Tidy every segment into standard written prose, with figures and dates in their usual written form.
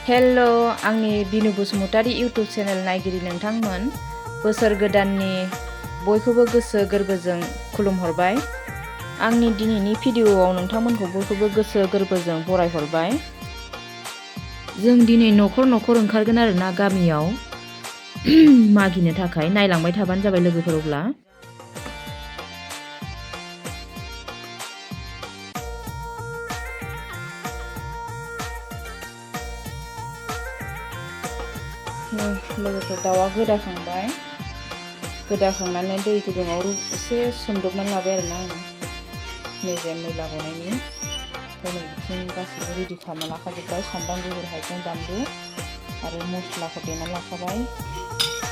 Hello आंनि बिनु Basumatary YouTube channel नायगिरि नोंथांमोन बोसोर गोदाननि बयखौबो गोसो गोरबोजों खुलुमहरबाय। आंनि दिनैनि भिडिअआव नोंथांमोनखौ बयखौबो गोसो गोरबोजों बरायहरबाय। जों दिनै न'खर न'खर ओंखारगोन आरोना गामियाव मागिनो थाखाय नायलांबाय थाबानो जाबाय लोगोफोर। अब्ला लोगोफोर दाउआ गोदाखांबाय, गोदाखांनानै दै गुदुङाव एसे सोमदबनानै लाबाय आरोना आङो मेजेम मैला गनायनि। ओमफ्राय बिथिं गासैबो रेडि खालामना लाखाजोब्बाय, सामब्राम गुफुर हाइजें बानलु आरो मस्लाखौ देना लाखाबाय,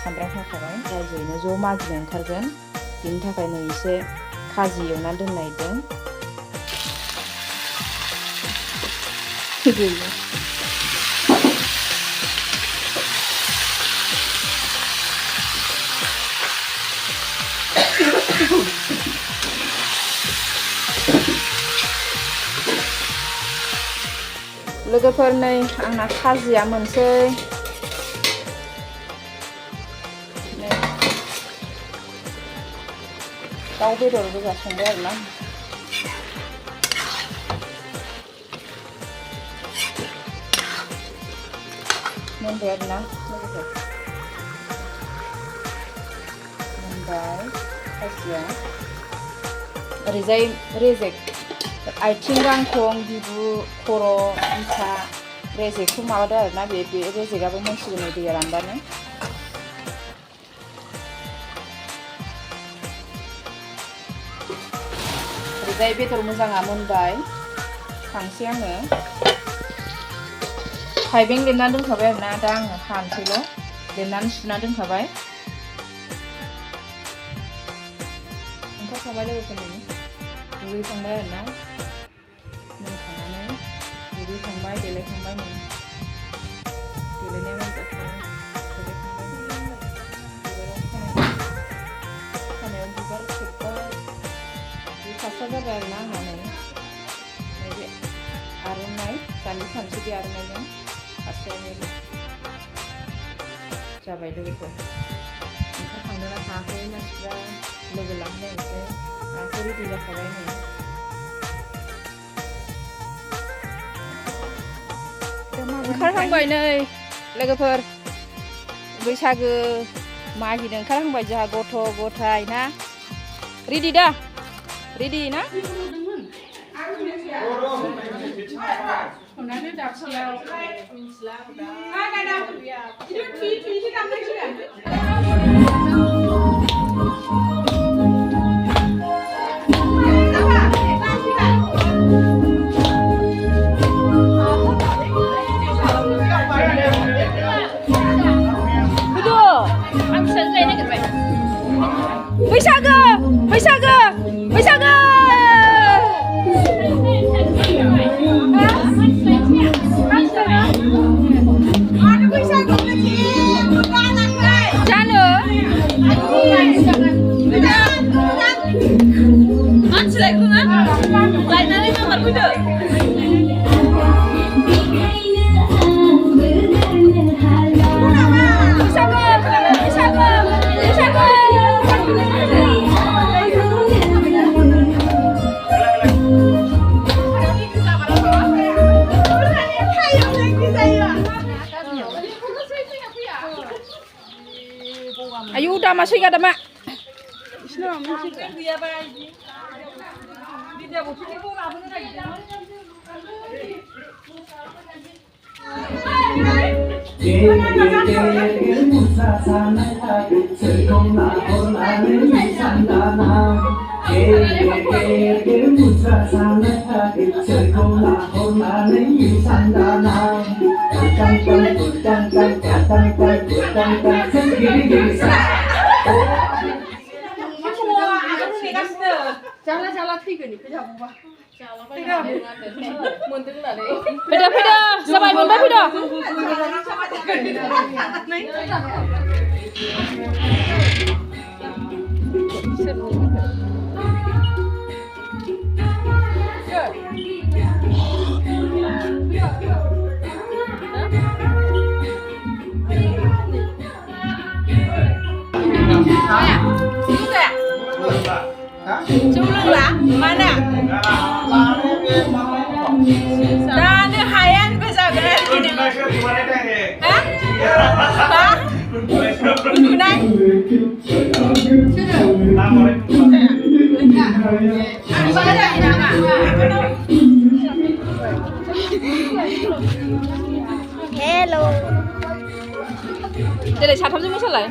सामब्राम होखाबाय। रायजोयैनो ज' मागिनो ओंखारगोन, बेनि थाखायनो एसे खाजि एवना दोननायदों। लोगोफोर नै आंना खाजिया मोनसै। दाउ बेदर गोजा संबाय आरोना। मोनबाय आरोना लोगोफोर, मोनबाय खाजिया। ओरैजाय रेजेक आथिं गांखं बिबु खर' बिखा रेजेकखौ माबादो आरोना। बे रेजेकआबो मोनसिगोन दैया रानबानो। ओरैजाय बेदर मोजाङा मोनबाय, खांसै आङो। थाइबें लेमनानै दोनखाबाय आरोना, दा आङो हानोसैल'। लेमनानै सुना दोनखाबाय। ओंखारखांबाय लोगोफोरनि दुगैखांबाय आरोना, मोनखांनानै दुगैखांबाय देलायखांबाय। नै देलायनाया मोनजाथाव, देलायखांबाय। खानायाव बिबार खेबबाय, बे फास्रा जाबाय आरोना आंहा। नै बे आर'नाइ दानि फानसै, बे आर'नाइजों फास्रायानो जाबाय लोगोफोर। ओंखारखांदोंना थाङाखै मानसिफ्रा लोगो लाहैलायनोसै। आंथ' रेडि जाखाबाय। नै ओंखारहांबाय नै लोगोफोर, बैसागो मागिनो ओंखारहांबाय जोंहा गथ' गथाय ना। रेडि दा? रेडि ना? बैसागो बैसागो बैसागो जानो मानसि लायखोना लायनानै नोंहा फैदो। Ayo dama sih gak dama. Jala tiga nih, kerja apa? Tiga. Mundur lah deh. Peda, sampai mundur peda. Good. लोंला मानो दानो हायानोबो जागोन आरोखि नोङो हा उन्दुनाय हेल' देलाय साथामजों मोसालाय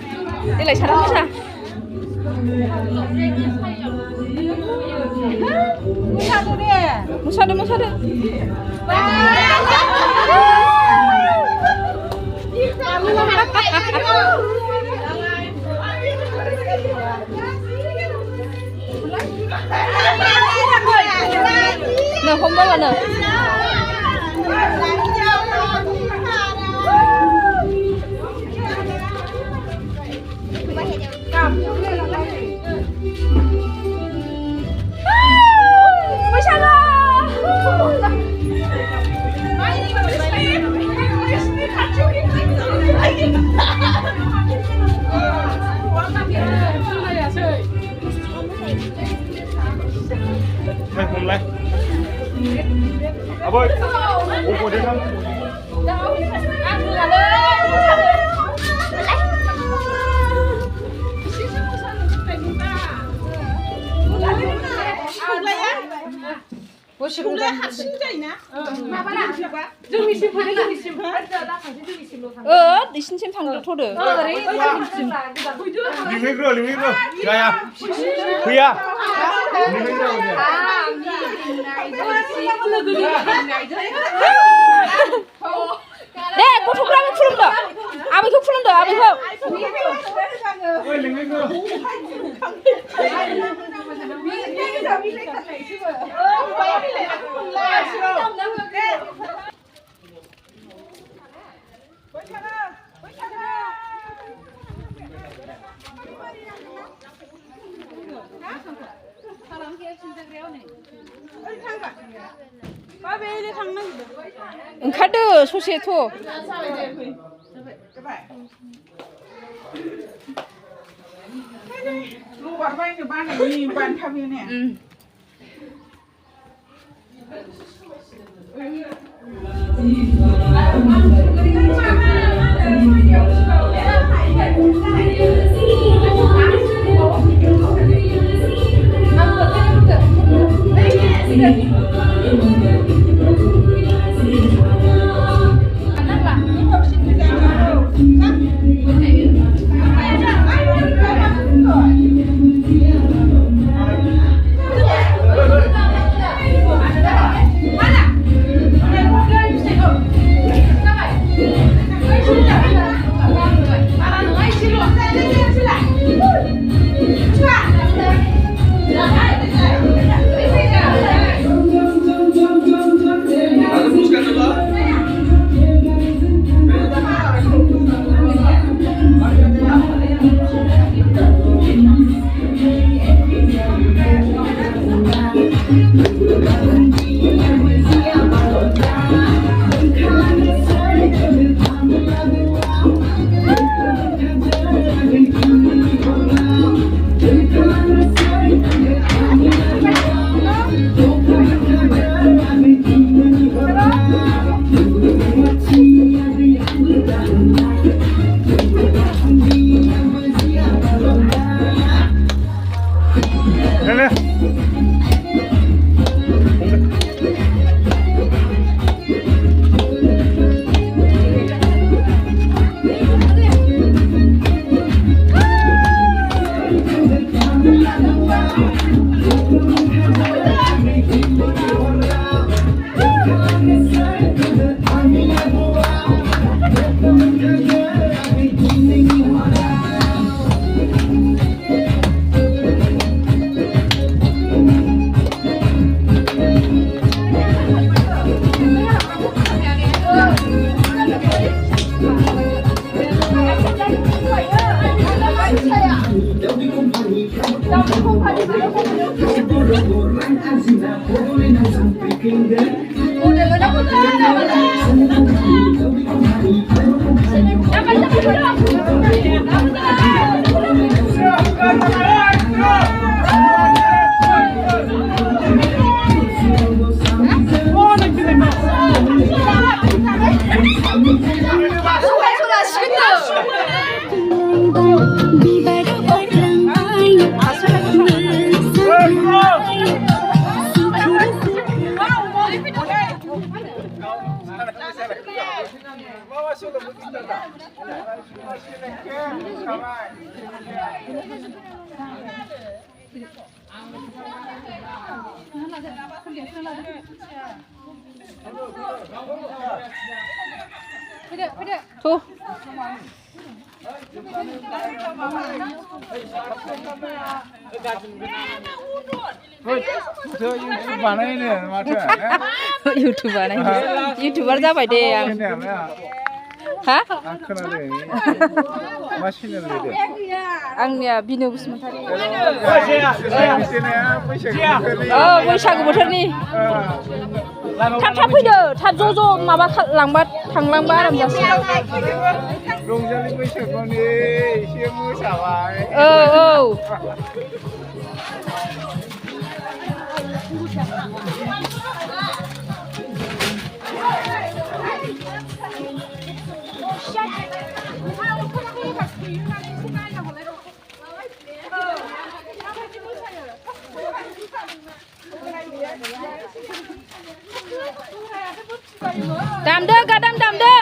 देलाय साथाम मोसा मोसादो मोसादो नो हमबालानो Mày cùng lấy. À bơi. Bố của đến không? 이신심 당도토르. 리메이크로. 야야. 그야. 리메이크로. 네, 고토그라면 풀은다. 아비도 풀은다. 아비도. ओंखारदो ससेथ' लुगवपwrनि बानायनि बानथाबो ने Tuh. YouTuber जाबाय दे आं. Ha? आंनिया बिनु बसुमतारी. बैसागु बोथोरनि. थाब फैदो, थाब ज' माबा थांलांबा आराम जासिगोन. रंजालि बैसागुनि एसे मोसाबाय. औ. Damdo, gadang damdo.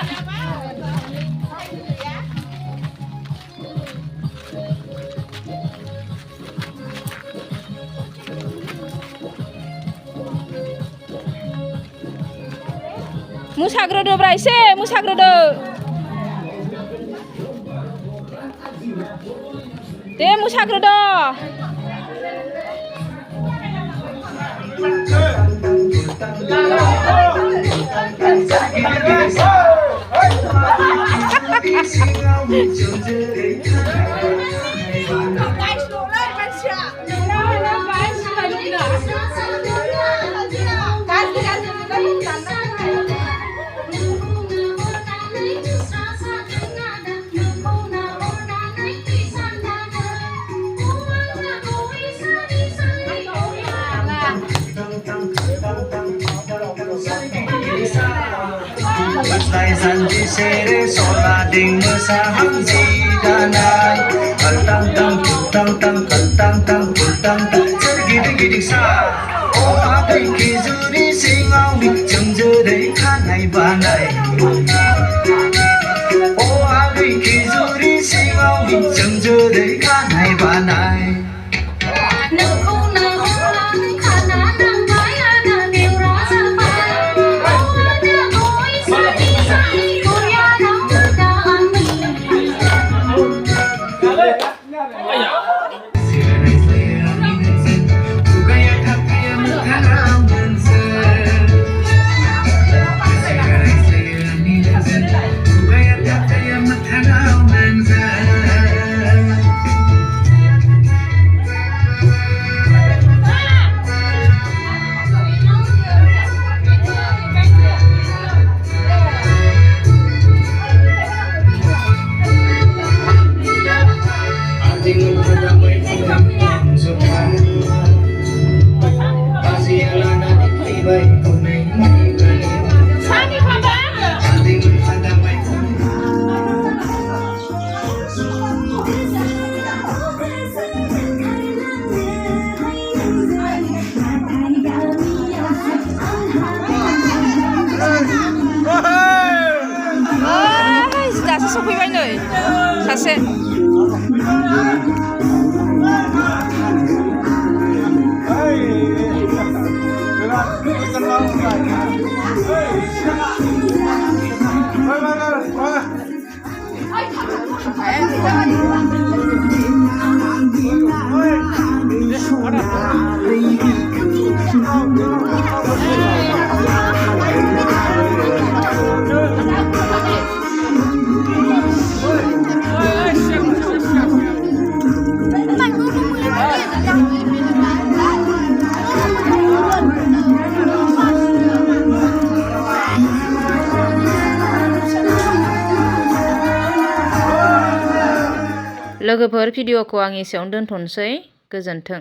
Musagrodo braise, musagrodo. De musagrodo. Lai sanji sere sola ding musaham jidanai kaltang tang kultang tang kaltang tang kultang tang sergidi gidi sa oh abai kizuri singau mi chungju dei khanai banai oh abai kizuri singau mi chungju dei khanai banai सफैबाय नै सासे लोगोफोर भिडिअखौ आं एसेयावनो दोनथ'नोसै गोजोन्थों।